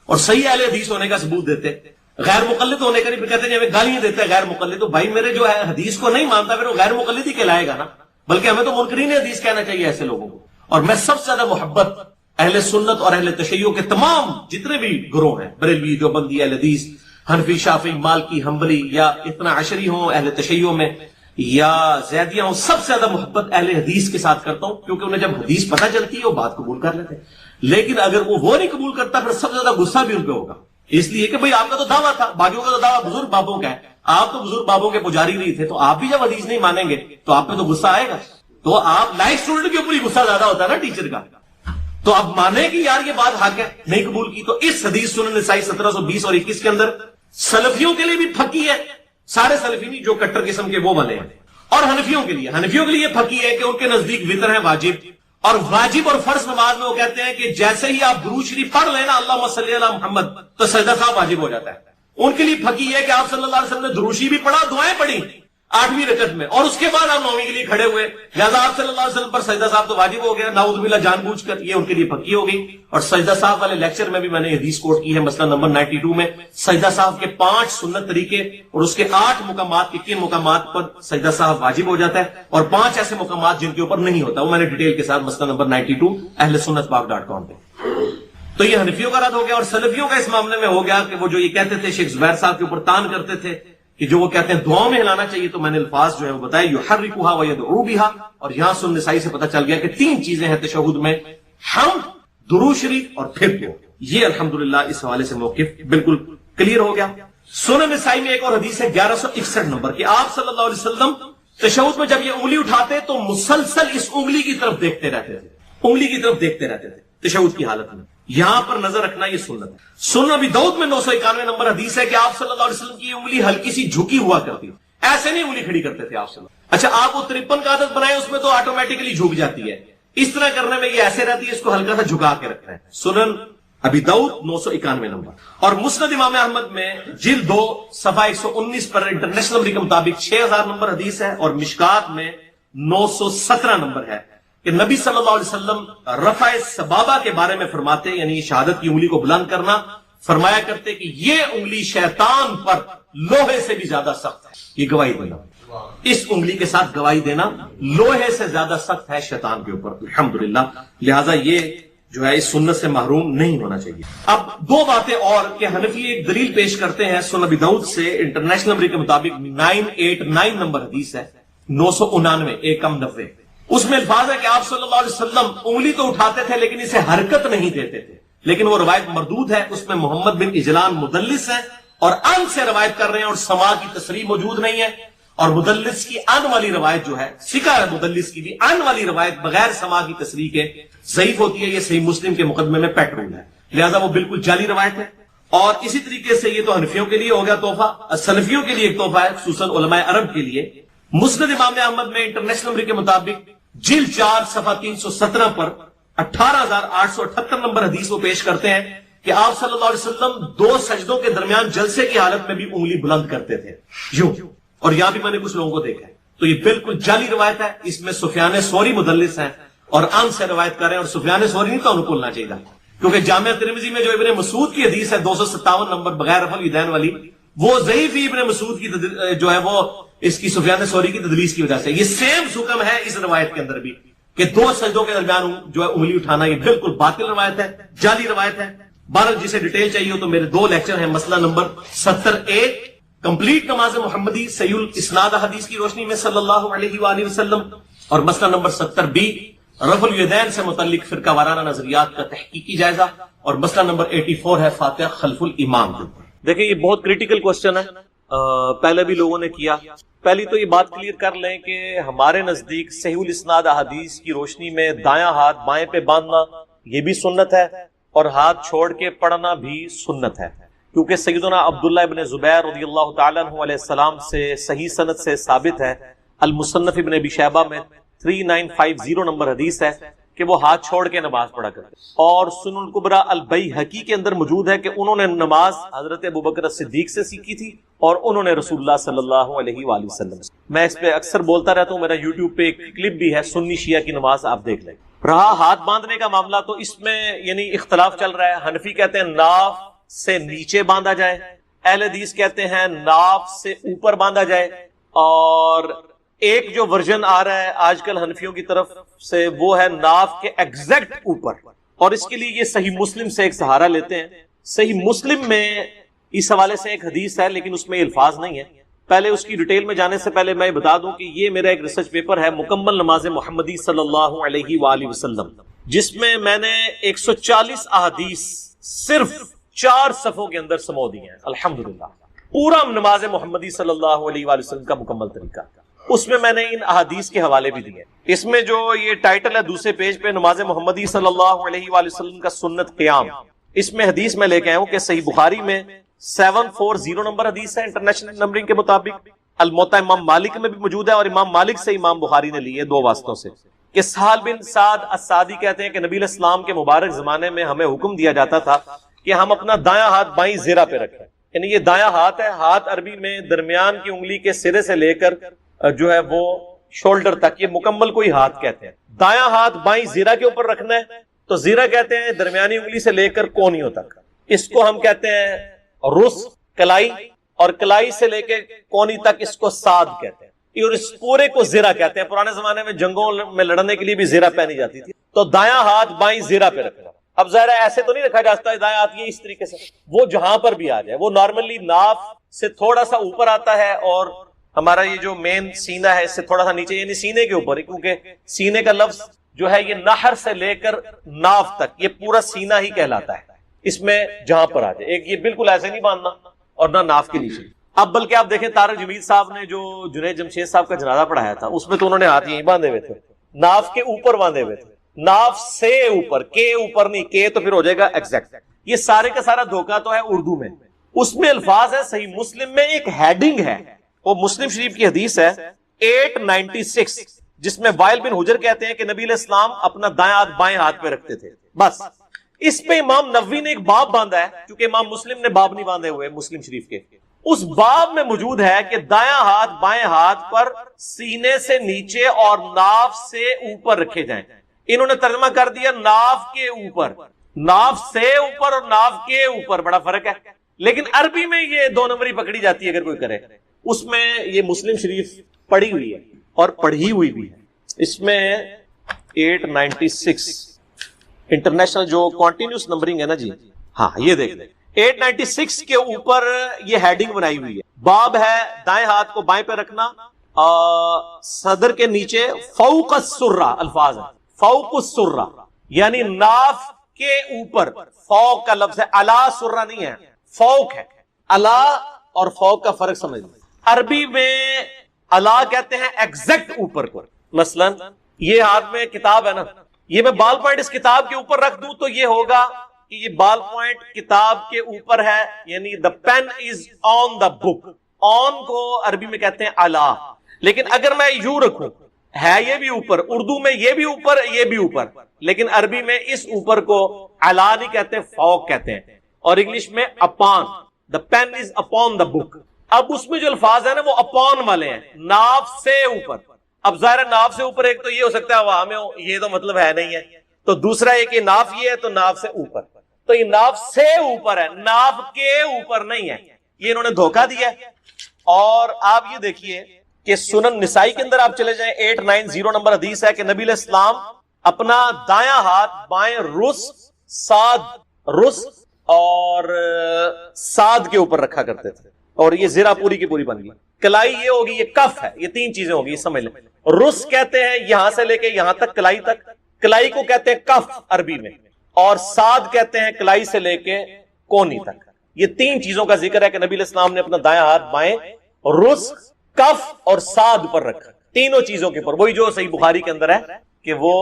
اور صحیح اہل حدیث ہونے کا ثبوت دیتے. غیر مقلد ہونے کا نہیں, پھر کہتے ہیں ہمیں گالیاں دیتے ہیں غیر مقلد. تو بھائی میرے جو ہے حدیث کو نہیں مانتا پھر وہ غیر مقلد ہی کہلائے گا نا, بلکہ ہمیں تو منکرین حدیث کہنا چاہیے ایسے لوگوں کو. اور میں سب سے زیادہ محبت اہل سنت اور اہل تشیع کے تمام جتنے بھی گروہ ہیں, بریلوی, دیوبندی, اہل حدیث, حنفی, شافعی, مالکی, حنبلی, یا اتنا عشری ہوں اہل تشیع میں, یا زیدیہ ہوں, سب سے زیادہ محبت اہل حدیث کے ساتھ کرتا ہوں, کیونکہ انہیں جب حدیث پتہ چلتی ہے وہ بات قبول کر لیتے ہیں. لیکن اگر وہ نہیں قبول کرتا پھر سب سے زیادہ غصہ بھی ان پہ ہوگا, اس لیے کہ بھئی آپ کا تو دعویٰ تھا, باقیوں کا تو دعویٰ بزرگ بابوں کا ہے, آپ تو بزرگ بابوں کے پجاری نہیں تھے, تو آپ بھی جب حدیث نہیں مانیں گے تو آپ پہ تو غصہ آئے گا. تو آپ لائک اسٹوڈنٹ کے اوپر ہی غصہ زیادہ ہوتا ہے نا ٹیچر کا, تو اب مانے کہ یار یہ بات حق ہے, نہیں قبول کی. تو اس حدیث سنن نسائی 1720 اور 21 کے اندر سلفیوں کے لیے بھی پھکی ہے, سارے سلفی نہیں جو کٹر قسم کے وہ والے ہیں, اور حنفیوں کے لیے پھکی ہے کہ ان کے نزدیک وتر ہے واجب, اور واجب اور فرض نماز میں وہ کہتے ہیں کہ جیسے ہی آپ درود شریف پڑھ لینا اللہم صلی علی محمد تو سجدہ صاحب واجب ہو جاتا ہے. ان کے لیے پھکی ہے کہ آپ صلی اللہ علیہ وسلم نے درود شریف بھی پڑھا, دعائیں پڑھی 8ویں رکعت میں, اور اس کے بعد آپ 9ویں کے لیے کھڑے ہوئے, لہٰذا آپ صلی اللہ علیہ وسلم پر سجدہ صاحب تو واجب ہو گیا نعوذ باللہ جان بوجھ کر, یہ ان کے لیے پھکی ہو گئی. اور سجدہ صاحب والے لیکچر میں بھی میں نے حدیث کوٹ کی ہے, مسئلہ نمبر 92 میں, سجدہ صاحب کے 5 سنت طریقے اور اس کے 8 مقامات کے کن مقامات پر سجدہ صاحب واجب ہو جاتا ہے, اور 5 ایسے مقامات جن کے اوپر نہیں ہوتا, وہ میں نے ڈیٹیل کے ساتھ مسئلہ نمبر 92 اہل سنت پاک.com پہ. تو یہ حنفیوں کا رد ہو گیا. اور سلفیوں کا اس معاملے میں ہو گیا کہ وہ جو یہ کہتے تھے شیخ زبیر صاحب کے اوپر تان کرتے تھے کہ جو وہ کہتے ہیں دعاؤں میں ہلانا چاہیے, تو میں نے الفاظ جو ہے وہ بتائے یحرکھا ویدعو بھا, اور یہاں سنن نسائی سے پتہ چل گیا کہ 3 چیزیں ہیں تشہد میں, حمد, درود شریف اور پھر دعا. یہ الحمدللہ اس حوالے سے موقف بالکل کلیئر ہو گیا. سنن نسائی میں ایک اور حدیث ہے 1161 نمبر کہ آپ صلی اللہ علیہ وسلم تشہد میں جب یہ انگلی اٹھاتے تو مسلسل اس انگلی کی طرف دیکھتے رہتے تھے, انگلی کی طرف دیکھتے رہتے تھے تشہد کی حالت میں. یہاں پر نظر رکھنا یہ سنت ہے. سنن ابی داؤد میں 991 نمبر حدیث ہے کہ آپ صلی اللہ علیہ وسلم کی انگلی ہلکی سی جھکی ہوا کرتی, ایسے نہیں انگلی کھڑی کرتے تھے آپ صلی اللہ. اچھا آپ وہ 53 کا عادت بنائیں, اس میں تو آٹومیٹکلی جھک جاتی ہے, اس طرح کرنے میں یہ ایسے رہتی ہے, اس کو ہلکا سا جھکا کے رکھنا ہے. سنن ابی داؤد 991 نمبر. اور مسند امام احمد میں جلد 2 صفحہ 119 پر انٹرنیشنل نمبر کے مطابق 6000 نمبر حدیث ہے, اور مشکات میں 917 نمبر ہے کہ نبی صلی اللہ علیہ وسلم رفع سبابہ کے بارے میں فرماتے, یعنی شہادت کی انگلی کو بلند کرنا, فرمایا کرتے کہ یہ انگلی شیطان پر لوہے سے بھی زیادہ سخت ہے. یہ گواہی دینا, اس انگلی کے ساتھ گواہی دینا لوہے سے زیادہ سخت ہے شیطان کے اوپر, الحمدللہ. لہذا یہ جو ہے اس سنت سے محروم نہیں ہونا چاہیے. اب 2 باتیں اور کہ حنفی ایک دلیل پیش کرتے ہیں سنن ابی داؤد سے انٹرنیشنل نمبر کے مطابق 989 نمبر حدیث ہے, 999 ایک کم 90. اس میں الفاظ ہے کہ آپ صلی اللہ علیہ وسلم انگلی تو اٹھاتے تھے لیکن اسے حرکت نہیں دیتے تھے, لیکن وہ روایت مردود ہے. اس میں محمد بن اجلان مدلس ہے اور ان سے روایت کر رہے ہیں, اور سما کی تصریح موجود نہیں ہے. اور مدلس کی ان والی روایت جو ہے, سکہ ہے مدلس کی بھی, ان والی روایت بغیر سما کی تصریح کے ضعیف ہوتی ہے. یہ صحیح مسلم کے مقدمے میں پیٹرول ہے, لہذا وہ بالکل جعلی روایت ہے. اور اسی طریقے سے یہ تو حنفیوں کے لیے ہو گیا تحفہ, سلفیوں کے لیے ایک تحفہ ہے خصوصاً علماء عرب کے لیے. مسند امام احمد میں انٹرنیشنل نمبر کے مطابق جلد 4 صفحہ 317 پر 18878 نمبر حدیث وہ پیش کرتے ہیں کہ آپ صلی اللہ علیہ وسلم 2 سجدوں کے درمیان جلسے کی حالت میں بھی انگلی بلند کرتے تھے یوں. اور یہاں بھی میں نے کچھ لوگوں کو دیکھا ہے, تو یہ بالکل جعلی روایت ہے. اس میں سفیان ثوری مدلس ہیں اور ان سے روایت کر رہے ہیں, اور سفیان ثوری نہیں تو بولنا چاہیے, کیونکہ جامعہ ترمذی میں جو ابن مسعود کی حدیث ہے 257 نمبر بغیر رفع الیدین والی, وہ ضعیف ہی ابن مسعود کی جو ہے وہ اس کی سفیان ثوری کی تدلیس کی وجہ سے. یہ سیم حکم ہے اس روایت کے اندر بھی کہ 2 سجدوں کے درمیان جو ہے انگلی اٹھانا, یہ بالکل باطل روایت ہے, جعلی روایت ہے. بہرحال جسے ڈیٹیل چاہیے ہو تو میرے 2 لیکچر ہیں, مسئلہ نمبر 70A کمپلیٹ نماز محمدی صحیح الاسناد حدیث کی روشنی میں صلی اللہ علیہ وآلہ وسلم, اور مسئلہ نمبر 70B رفع الیدین سے متعلق فرقہ وارانہ نظریات کا تحقیقی جائزہ, اور مسئلہ نمبر 84 ہے فاتحہ خلف الامام کے اوپر. دیکھیں یہ بہت کریٹیکل کوسچن ہے, پہلے بھی لوگوں نے کیا. پہلی تو یہ بات کلیئر کر لیں کہ ہمارے نزدیک صحیح الاسناد احادیث کی روشنی میں دایاں ہاتھ بائیں پہ باندھنا یہ بھی سنت ہے, اور ہاتھ چھوڑ کے پڑھنا بھی سنت ہے, کیونکہ سیدنا عبداللہ ابن زبیر رضی اللہ تعالیٰ عنہ علیہ السلام سے صحیح سند سے ثابت ہے. المصنف ابن ابی شیبہ میں 3950 نمبر حدیث ہے کہ وہ ہاتھ چھوڑ کے نماز پڑھا کرتے. اور سنن الکبریٰ البیہقی کے اندر موجود ہے کہ انہوں نے نماز حضرت ابوبکر صدیق سے سیکھی تھی, اور انہوں نے رسول اللہ صلی اللہ علیہ وآلہ وسلم سے. میں اس پہ اکثر بولتا رہتا ہوں, میرا یوٹیوب پہ ایک کلپ بھی ہے سنی شیعہ کی نماز, آپ دیکھ لیں. رہا ہاتھ باندھنے کا معاملہ, تو اس میں یعنی اختلاف چل رہا ہے. حنفی کہتے ہیں ناف سے نیچے باندھا جائے, اہل حدیث کہتے ہیں ناف سے اوپر باندھا جائے, اور ایک جو ورژن آ رہا ہے آج کل حنفیوں کی طرف سے وہ ہے ناف کے ایگزیکٹ اوپر, اور اس کے لیے یہ صحیح مسلم سے ایک سہارا لیتے ہیں. صحیح مسلم میں اس حوالے سے ایک حدیث ہے لیکن اس میں الفاظ نہیں ہے. پہلے اس کی ڈیٹیل میں جانے سے پہلے میں بتا دوں کہ یہ میرا ایک ریسرچ پیپر ہے مکمل نماز محمدی صلی اللہ علیہ وآلہ وسلم, جس میں نے 140 احادیث صرف 4 صفحوں کے اندر سمو دی ہیں. الحمدللہ پورا نماز محمدی صلی اللہ علیہ وآلہ وسلم کا مکمل طریقہ, اس میں نے ان احادیث کے حوالے بھی دیے. اس میں جو یہ ٹائٹل ہے دوسرے پیج پہ نماز محمدی صلی اللہ علیہ وآلہ وسلم کا سنت قیام, اس میں حدیث میں لے کے آیا ہوں کہ صحیح بخاری میں 740 نمبر حدیث ہے انٹرنیشنل نمبرنگ کے مطابق. الموطا امام مالک میں بھی موجود ہے, اور امام مالک سے امام بخاری نے لی ہے 2 واسطوں سے. کہ سہل بن سعد السعدی کہتے ہیں کہ نبی علیہ السلام کے مبارک زمانے میں ہمیں حکم دیا جاتا تھا کہ ہم اپنا دایاں ہاتھ بائیں زرہ پہ رکھیں. یعنی یہ دایاں ہاتھ ہے، ہاتھ عربی میں درمیان کی انگلی کے سرے سے لے کر جو ہے وہ شولڈر تک، یہ مکمل کوئی ہاتھ کہتے ہیں. دایاں ہاتھ بائیں زرہ کے اوپر رکھنا ہے، تو زرہ کہتے ہیں درمیانی انگلی سے لے کر کونیوں تک. اس کو ہم کہتے ہیں رس، کلائی، اور کلائی سے لے کے کونی تک اس کو ساد کہتے ہیں. اور اس پورے کو زرہ کہتے ہیں. پرانے زمانے میں جنگوں میں لڑنے کے لیے بھی زرہ پہنی جاتی تھی. تو دایاں ہاتھ بائیں زرہ پہ رکھنا. اب ظاہر ہے ایسے تو نہیں رکھا جاتا ہے دایاں ہاتھ یہ اس طریقے سے، وہ جہاں پر بھی آ جائے. وہ نارملی ناف سے تھوڑا سا اوپر آتا ہے، اور ہمارا یہ جو مین سینہ ہے اس سے تھوڑا سا نیچے، یعنی سینے کے اوپر، کیونکہ سینے کا لفظ جو ہے یہ نہر سے لے کر ناف تک یہ پورا سینہ ہی کہلاتا ہے. اس میں جہاں پر آ جائے، ایک یہ بالکل ایسے نہیں باندھنا اور نہ ناف کے نیچے. اب بلکہ آپ دیکھیں طارق جمیل صاحب نے جو جنید جمشید صاحب کا جنازہ پڑھایا تھا اس میں تو انہوں نے ہاتھ یہیں باندھے ہوئے تھے، ناف کے اوپر باندھے ہوئے تھے. ناف سے اوپر، کے اوپر نہیں، کے تو پھر ہو جائے گا ایگزیکٹ. یہ سارے کا سارا دھوکہ تو ہے اردو میں. اس میں الفاظ ہے، صحیح مسلم میں ایک ہیڈنگ ہے، وہ مسلم شریف کی حدیث ہے 896، جس میں وائل بن حجر کہتے ہیں کہ نبی علیہ السلام اپنا دائیں ہاتھ بائیں ہاتھ پہ رکھتے تھے. بس اس پہ امام نووی نے ایک باب باندھا ہے، کیونکہ امام مسلم نے باب نہیں باندھے ہوئے مسلم شریف کے. اس باب میں موجود ہے کہ دایاں ہاتھ بائیں ہاتھ پر سینے سے نیچے اور ناف سے اوپر رکھے جائیں. انہوں نے ترجمہ کر دیا ناف کے اوپر. ناف سے اوپر اور ناف کے اوپر بڑا فرق ہے. لیکن عربی میں یہ دو نمبری پکڑی جاتی ہے اگر کوئی کرے. اس میں یہ مسلم شریف پڑھی ہوئی ہے اور پڑھی ہوئی بھی ہے. اس میں 896 انٹرنیشنل جو کنٹینیوس نمبرنگ ہے نا جی، ہاں یہ دیکھ لیں 896 کے اوپر یہ ہیڈنگ بنائی ہوئی ہے. باب ہے دائیں ہاتھ کو بائیں پہ رکھنا، صدر کے نیچے فوق السرہ الفاظ ہے، فوق السرہ یعنی ناف کے اوپر. فوق کا لفظ ہے، الا سرہ نہیں ہے، فوق ہے. الا اور فوق کا فرق سمجھ لیں. عربی میں الا کہتے ہیں ایگزیکٹ اوپر کو. مثلا یہ ہاتھ میں کتاب ہے نا، یہ میں بال پوائنٹ اس کتاب کے اوپر رکھ دوں تو یہ ہوگا کہ یہ بال پوائنٹ کتاب کے اوپر ہے، یعنی the pen is on the book. on کو عربی میں کہتے ہیں الا. لیکن اگر میں یوں رکھوں، ہے یہ بھی اوپر، اردو میں یہ بھی اوپر یہ بھی اوپر، لیکن عربی میں اس اوپر کو الا نہیں کہتے، فوق کہتے ہیں. اور انگلش میں upon. the pen is upon the book. اب اس میں جو الفاظ ہیں نا وہ upon والے ہیں، ناف سے اوپر. اب ظاہر ناف سے اوپر ایک تو یہ ہو سکتا ہے ہوا میں ہو، یہ تو مطلب ہے نہیں ہے. تو دوسرا ایک یہ ناف یہ ہے تو ناف سے اوپر، تو یہ ناف سے اوپر ہے، ناف کے اوپر نہیں ہے. یہ انہوں نے دھوکہ دیا ہے. اور آپ یہ دیکھیے کہ سنن نسائی کے اندر آپ چلے جائیں 890 نمبر حدیث ہے کہ نبی علیہ السلام اپنا دایاں ہاتھ بائیں رس، اور ساد کے اوپر رکھا کرتے تھے. اور یہ زرہ پوری کی پوری بن گئی. کلائی یہ ہوگی، یہ کف ہے، یہ تین چیزیں ہوگی، یہ سمجھ لیں. رس کہتے ہیں یہاں سے لے کے یہاں تک کلائی تک، کلائی کو کہتے ہیں کف عربی میں، اور ساد کہتے ہیں کلائی سے لے کے کونی تک. یہ تین چیزوں کا ذکر ہے کہ نبی علیہ السلام نے اپنا دایاں ہاتھ بائیں رس، کف اور ساد پر رکھا. تینوں چیزوں کے اوپر، وہی جو صحیح بخاری کے اندر ہے کہ وہ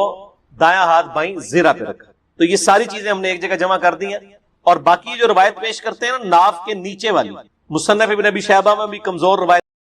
دایاں ہاتھ بائیں زرہ پہ رکھا. تو یہ ساری چیزیں ہم نے ایک جگہ جمع کر دی ہیں. اور باقی جو روایت پیش کرتے ہیں نا ناف کے نیچے والی، مصنف ابن ابی شیبہ میں بھی کمزور روایت